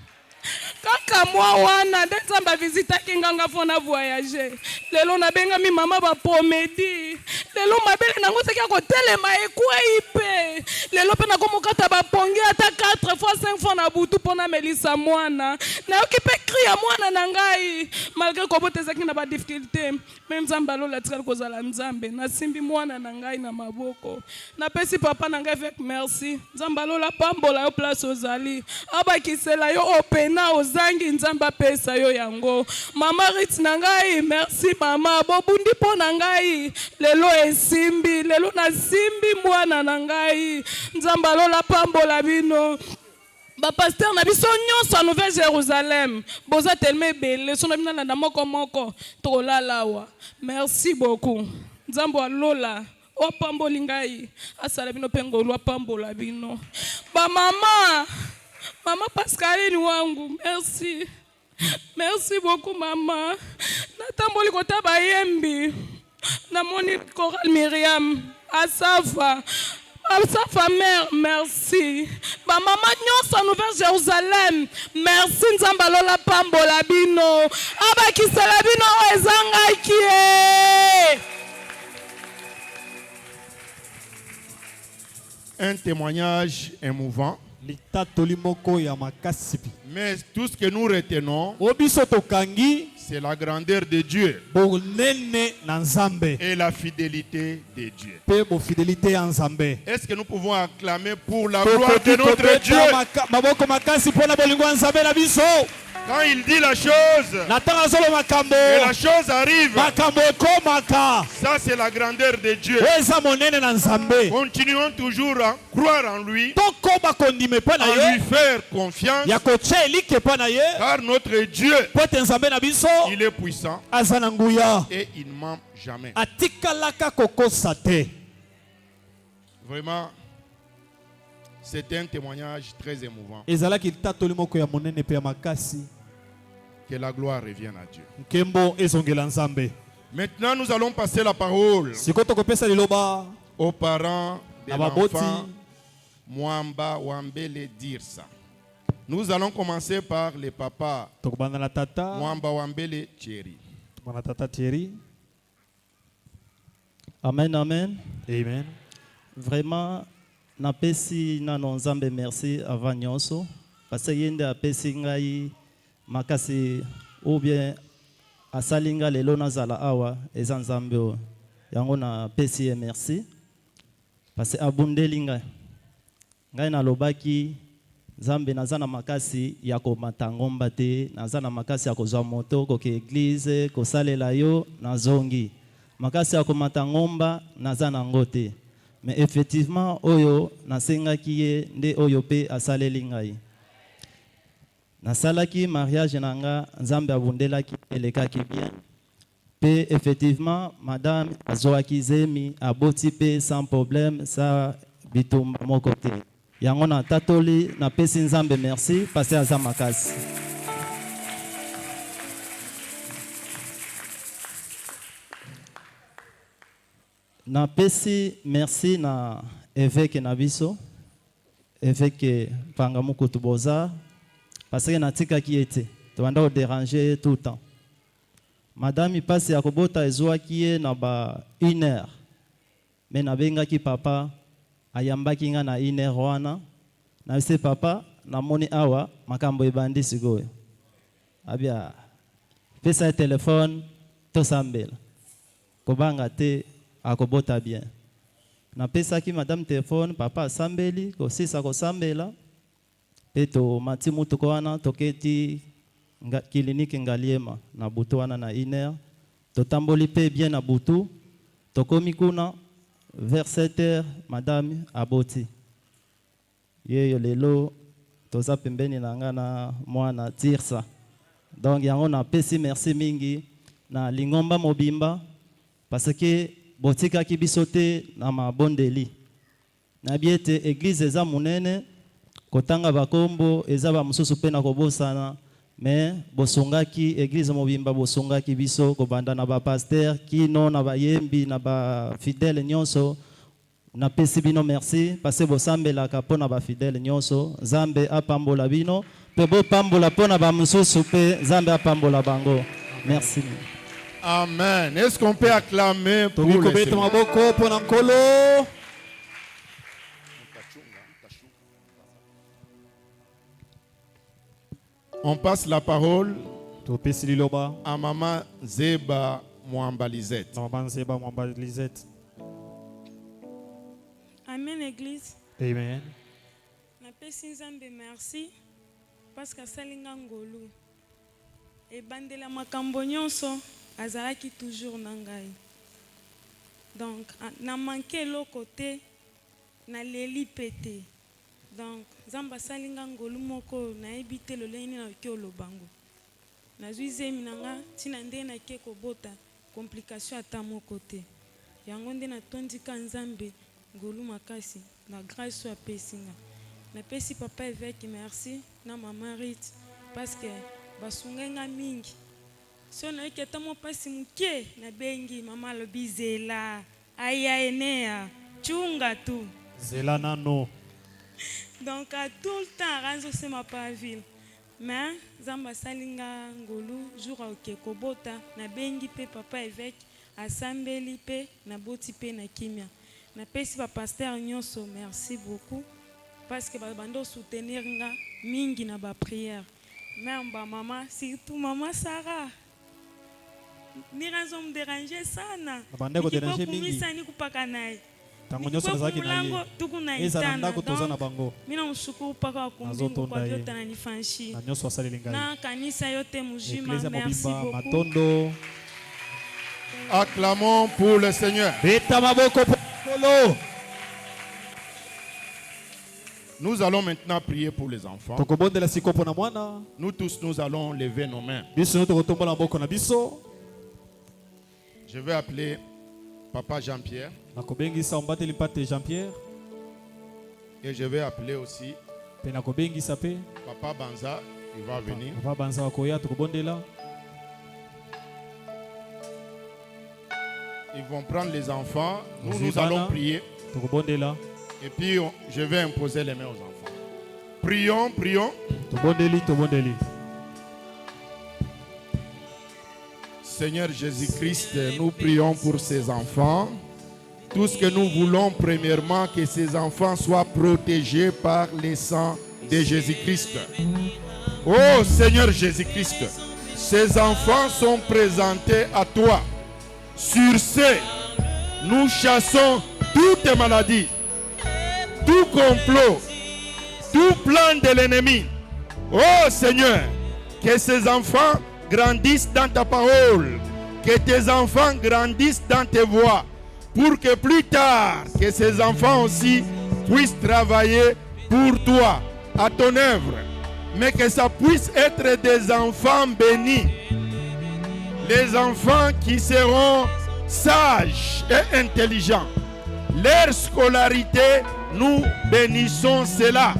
kaka mwa wana nde nzambe avisitaki nganga fo na voyage lelo nabengami mama bapomedi lelo mabele nango seki akotelema ekwei mpe lelo mpe nakomokata bapongi ata 4 fois 5 fois na butu mpo na melisa mwana nayoki mpe kri ya mwana na ngai malgré kobota ezaki na badifficulté me nzambe alola atikali kozala nzambe nasimbi mwana na ngai na maboko napesi papa na ngai avec merci nzambe alola pambola yo place ozali abakisela yo opena ozangi nzambe apesa yo yango mama rit na ngai merci mama bobundi mpo na ngai lelo esimbi lelo nasimbi mwana na ngai nzambe alola pambola bino bapaster na biso nyonso a Nouvelle Jérusalem boza tellement ebele so na bino landa moko tolalawa merci beaucoup nzambe alola opamboli ngai asala bino mpe ngolu apambola bino bamama mama Pascaline wangu merci beaucoup mama natamboli kota bayembi namoni Coral Myriam Asafa mère merci bamama nyonso a Nouvelle Jérusalem merci nzambe alola pambola bino abakisela bino ezangaki Un témoignage émouvant. Mais tout ce que nous retenons, c'est la grandeur de Dieu et la fidélité de Dieu. Est-ce que nous pouvons acclamer pour la gloire de notre Dieu? Quand il dit la chose, et la chose arrive, ça c'est la grandeur de Dieu. Continuons toujours à croire en lui, à lui faire confiance, car notre Dieu, il est puissant et il ne ment jamais. Vraiment, c'était un témoignage très émouvant. Que la gloire revienne à Dieu. Maintenant, nous allons passer la parole aux parents de l'enfant Mwamba Wambele Dirsa. Nous allons commencer par le papa Mwamba Wambele Thierry. Amen, amen. Amen. Vraiment, napesi na nzambe merci avant nyonso parce que yende apesi ngai makasi ou bien asalinga lelo nazala awa eza nzambe o yango na pesi merci parce que abundeli ngai nalobaki nzambe naza na makasi ya komata ngomba te naza na makasi ya kozwa moto koke église kosalela yo nazongi makasi ya komata ngomba naza nango te. Mais effectivement, oyo nasengaki ye nde oyo pe asaleli ngai. Nasalaki mariage nanga nzambe abundelaki elekaki bien. Pe effectivement, madame azwaki zemi aboti pe sans problème sa bitumba moko te. yango na tatoli na pesi nzambe merci parce aza makasi. Na pesi merci na évêque na biso, évêque panga mukutu boza parce que natika ki ete to anda déranger tout le temps. Madame passe ya kobota ezwa ki na ba 1 heure. Mais na benga ki papa ayambaki nga na 1 heure wana na se papa na moni awa makambo ebandi sigoyo. Abia pesa téléphone to sambela. Kobanga te akobota bien. Na pesa ki madame téléphone papa sambeli ko sisa ko sambela. Peto mati mutu ko wana toketi clinique ngaliema na butu wana na 1 heure. To tamboli pe bien na butu. Tokomi kuna vers 7 heures madame aboti. Yeyo lelo toza pembeni na nga na mwana tirsa. Donc yango na pesi merci mingi na lingomba mobimba parce que botika ki bisote na mabondeli. Na biete église eza munene kotanga bakombo eza ba mususu pe na kobosana mais bosongaki église mobimba bosongaki biso kobanda na ba pasteur kino na ba yembi na ba fidèle nyonso na pesi bino merci parce que bosambela ka pona ba fidèle nyonso Zambe apambola bino pe bo pambola pona ba mususu pe Zambe apambola bango. Merci. Amen. Est-ce qu'on peut acclamer pour le Seigneur? On passe la parole à Maman Zeba Mwambalizette. Amen, Église. Amen. Na pesi nzambe merci parce que salinga ngolu. E bandela makambo nyonso azalaki toujours na ngai. Donc na manqué le côté na leli pété. Donc zamba salinga ngolu moko na ebité le leni na ke olobango. Na zuizemi nanga tina nde na ke kobota complication ata mo côté. Yango nde na tondika nzambe ngolu makasi na grâce à pesinga. Na pesi papa évêque merci na maman Rite parce que basungenga mingi. Si on a eu mon pasi muke na bengi mama lobi zela aya enea chunga tu zela nano. Donc à tout le temps ranzo c'est ma pa ville. Mais zamba salinga ngolu jour au kobota na bengi pe papa évêque asambeli pe na boti pe na kimia. Na pesi pa pasteur nyonso merci beaucoup parce que bando soutenir nga mingi na ba prière. Même ba maman surtout maman Sarah. Ni raison me déranger sana. Abandeko déranger mingi. Misani kupaka naye. Tango nyoso zaki na ye. Tukuna itana. itana. Toza na bango. Mina mshukuru paka kumbingu kwa yote na nifanshi. Na nyoso asali lingai. Na kanisa yote mujima merci beaucoup. Matondo. Acclamons pour le Seigneur. Beta maboko polo. Nous allons maintenant prier pour les enfants. Nous tous, nous allons lever nos mains. Je vais appeler Papa Jean-Pierre. Et je vais appeler aussi Papa Banza. Il va venir. Ils vont prendre les enfants. Nous allons prier. Et puis je vais imposer les mains aux enfants. Prions, prions. Seigneur Jésus-Christ, nous prions pour ces enfants. Tout ce que nous voulons, premièrement, que ces enfants soient protégés par le sang de Jésus-Christ. Oh Seigneur Jésus-Christ, ces enfants sont présentés à toi. Sur ce, nous chassons toutes maladies, tout complot, tout plan de l'ennemi. Oh Seigneur, que ces enfants grandissent dans ta parole, que tes enfants grandissent dans tes voies, pour que plus tard, que ces enfants aussi puissent travailler pour toi, à ton œuvre, mais que ça puisse être des enfants bénis, les enfants qui seront sages et intelligents. Leur scolarité nous bénissons cela.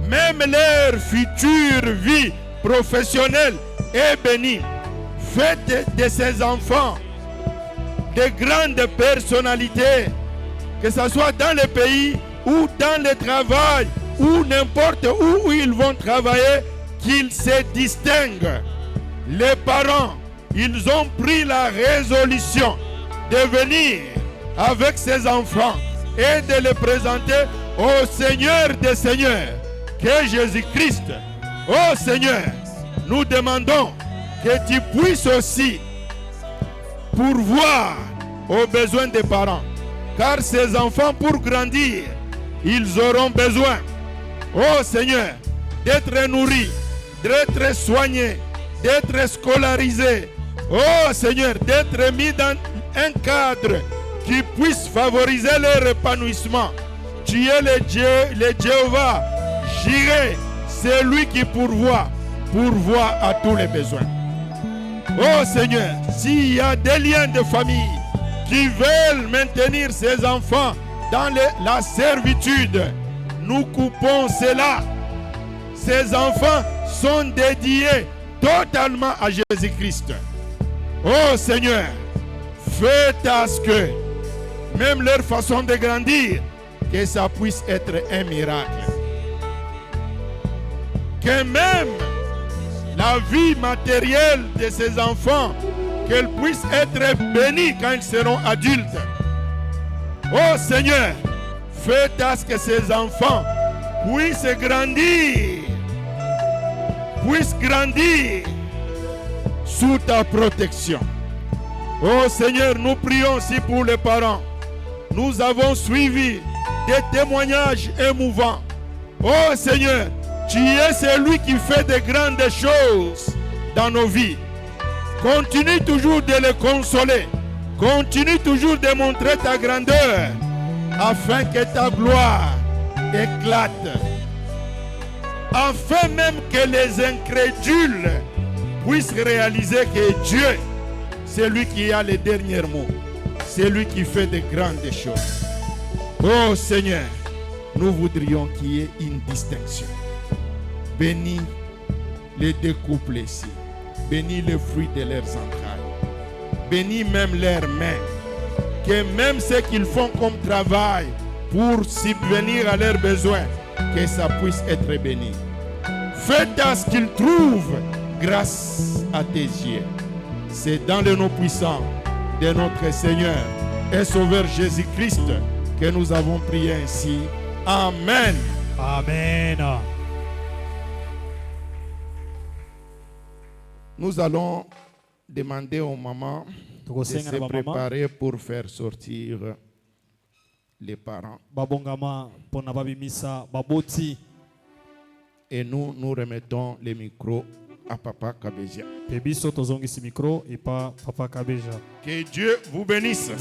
Même leur future vie professionnelle est bénie. Faites de ces enfants de grandes personnalités, que ce soit dans le pays ou dans le travail ou n'importe où ils vont travailler, qu'ils se distinguent. Les parents, ils ont pris la résolution de venir avec ces enfants et de les présenter au Seigneur des Seigneurs, qu'est Jésus-Christ. Oh Seigneur, nous demandons que tu puisses aussi pourvoir aux besoins des parents, car ces enfants, pour grandir, ils auront besoin, oh Seigneur, d'être nourris, d'être soignés, d'être scolarisés, oh Seigneur, d'être mis dans un cadre qui puisse favoriser leur épanouissement. Tu es le Dieu, le Jéhovah, Jireh, c'est lui qui pourvoit à tous les besoins. Oh Seigneur, s'il y a des liens de famille qui veulent maintenir ces enfants dans la servitude, nous coupons cela. Ces enfants sont dédiés totalement à Jésus-Christ. Oh Seigneur, faites à ce que même leur façon de grandir, que ça puisse être un miracle. Que même la vie matérielle de ces enfants, qu'elle puisse être bénie quand ils seront adultes. Oh Seigneur, faites à ce que ces enfants puissent grandir sous ta protection. Oh Seigneur, nous prions aussi pour les parents. Nous avons suivi des témoignages émouvants. Oh Seigneur, tu es celui qui fait de grandes choses dans nos vies. Continue toujours de les consoler. Continue toujours de montrer ta grandeur afin que ta gloire éclate. Afin même que les incrédules puissent réaliser que Dieu, c'est lui qui a les derniers mots. C'est lui qui fait de grandes choses. Oh Seigneur, nous voudrions qu'il y ait une distinction. Bénis les deux couples ici. Bénis le fruit de leurs entrailles. Bénis même leurs mains. Que même ce qu'ils font comme travail pour subvenir à leurs besoins, que ça puisse être béni. Faites à ce qu'ils trouvent grâce à tes yeux. C'est dans le nom puissant de notre Seigneur et Sauveur Jésus-Christ que nous avons prié ainsi. Amen. Amen. Nous allons demander aux mamans de se préparer pour faire sortir les parents. Et nous remettons les micros à Papa Kabeja. Que Dieu vous bénisse.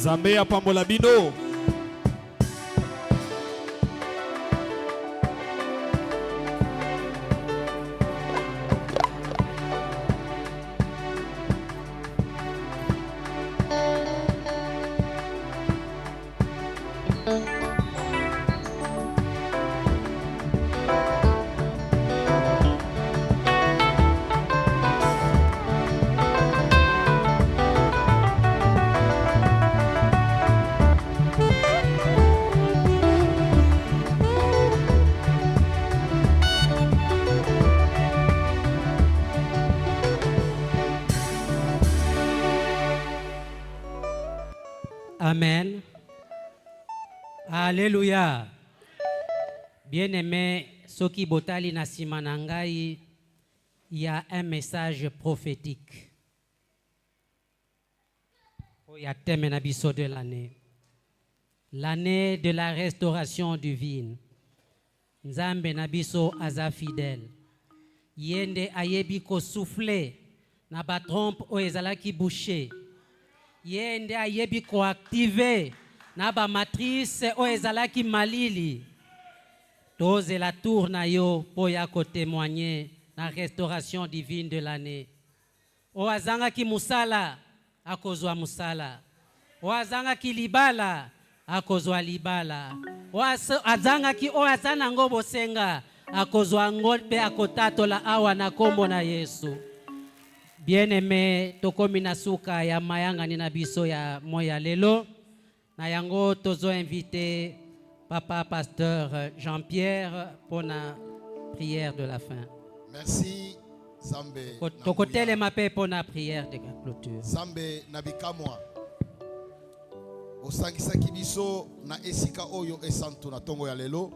Amen. Alléluia. Bien-aimé, Soki Botali Nasimanangai, il y a un message prophétique. Il y a thème nabiso de l'année. L'année de la restauration divine. Nzambe nabiso aza fidèle. Yende ayebi ko souffler na ba trompe o ezalaki bouché. Yende ayebi ko activer na ba matrice o ezalaki malili. Toze la tour na yo po ya ko témoigner na restauration divine de l'année. O azanga ki musala akozwa musala. O azanga ki libala akozwa libala azangaki oyo aza nango bosenga akozwa ngo mpe akotatola awa na kombo na Yesu. Bien-aimé, tokomi na suka ya mayangani na biso ya moya lelo na yango tozo invité Papa Pasteur Jean-Pierre pour la prière de la fin. Merci Zambe. Tokotele mape pour la prière de clôture. Zambe nabikamwa. Osangisaki biso na esika oyo esantu na tongo ya lelo.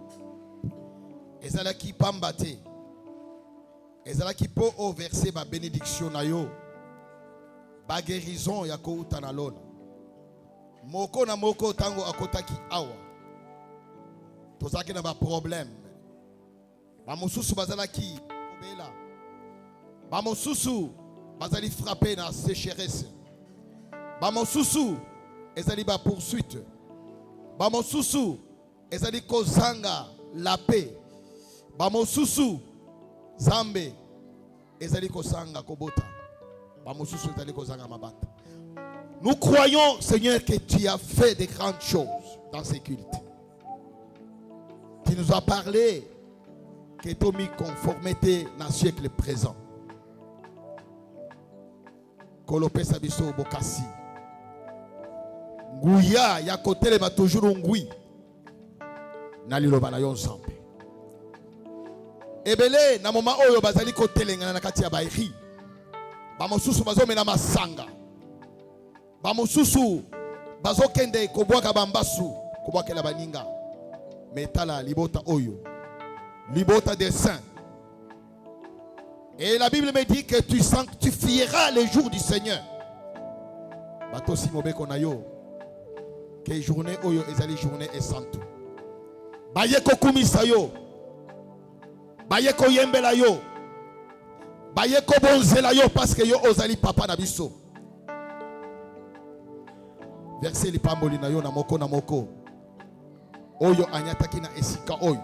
Ezalaki pambate. Ezalaki po o verser ba bénédiction na yo. Ba guérison ya ko utana lona. Moko na moko tango akotaki awa. Tozaki na ba problème. Ba mosusu bazalaki obela. Ba mosusu bazali frappé na sécheresse. Ba mosusu ezali ba poursuite. Ba mosusu ezali kozanga la paix. Ba mosusu Zambe ezali kozanga kobota. Ba mosusu ezali kozanga mabata. Nous croyons, Seigneur, que tu as fait de grandes choses dans ces cultes. Tu nous as parlé que tu as mis conformité dans le siècle présent. Kolope sabiso bokasi. Nguya ya kotele ma toujours ngui. Na liloba na yo ensemble. Ebele na moma oyo bazali kotelengana na kati ya bairi. Ba mosusu bazomena masanga. Ba mosusu bazokende kobwaka bambasu, kobwakela baninga. Metala libota oyo. Libota des saints. Et la Bible me dit que tu sanctifieras les jours du Seigneur. Bato simobe konayo. Que journée oyo ezali journée et santo. Baye kokumisa yo. Baye ko yembela yo. Baye ko bonzela yo parce que yo ozali papa na biso. Verset lipamboli na yo na moko. Oyo anyataki na esika oyo.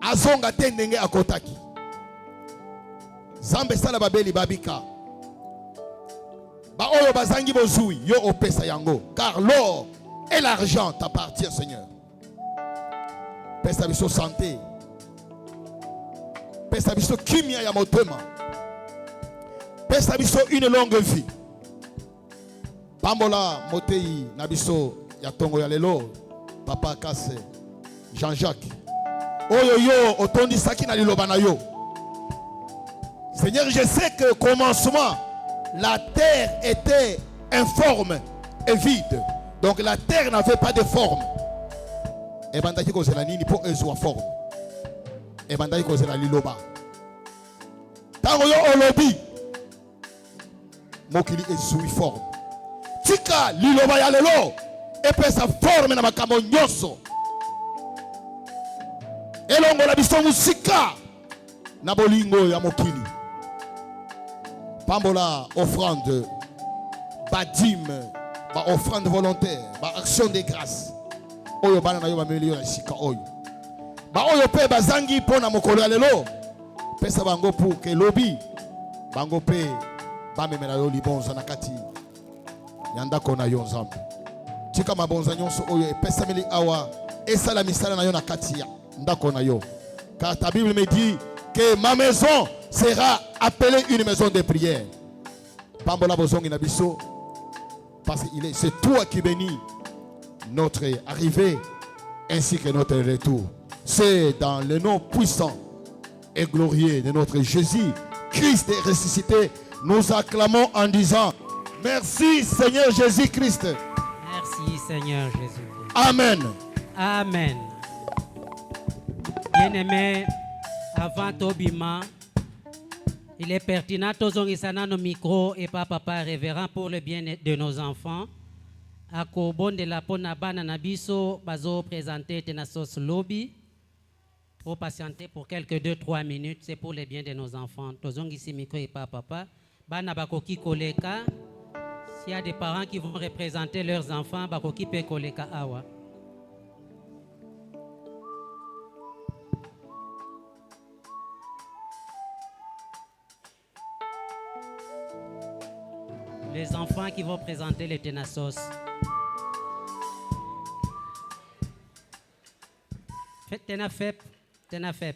Azonga te ndenge akotaki. Zambe sala babeli babika. Ba oyo bazangi bozui yo opesa yango. Car l'or et l'argent t'appartient, Seigneur. Pesa biso santé. Pesa biso kimia ya motema. Pesa biso une longue vie. Pambola motei na biso ya tongo ya lelo. Papa Kase Jean-Jacques. Oyo yo otondi saki na liloba na yo. Seigneur, je sais que au commencement la terre était informe et vide. Donc la terre n'avait pas de forme. Et bandaki ko zela nini po ezwa forme. Et bandaki ko zela liloba. Tango yo olobi mokili ezui forme. Tika liloba ya lelo epe sa forme na makambo nyonso. Elongo la biso musika na bolingo ya mokili. Pambola offrande, badime, ba offrande volontaire, ba action de grâce. Oyo bana na yo ba melio na sika oyo. Ba oyo pe bazangi pona mokolo ya lelo. Pesa bango pour que lobi bango pe ba memela yo libonza na kati. Nyanda kona yo nzambe. Tika mabonza nyonso oyo epesa meli awa esala misala na yo na kati ya ndako na yo. Car ta Bible me dit que ma maison sera appelée une maison de prière. Pambola bozongi na biso parce que c'est toi qui bénis notre arrivée ainsi que notre retour. C'est dans le nom puissant et glorieux de notre Jésus Christ est ressuscité. Nous acclamons en disant merci Seigneur Jésus-Christ. Merci Seigneur Jésus. Amen. Amen. Bien-aimé, avant Tobima, il est pertinent tozongisana nos micros et papa révérend pour le bien de nos enfants. Ako bonde la pona bana nabiso bazo présenter tenasos lobby. Pour patienter pour quelques 2-3 minutes, c'est pour le bien de nos enfants. Tozongisi micro et papa. Bana bakoki koleka. S'il y a des parents qui vont représenter leurs enfants, bakoki pe koleka awa. Les enfants qui vont présenter les tenassos. Tenafep.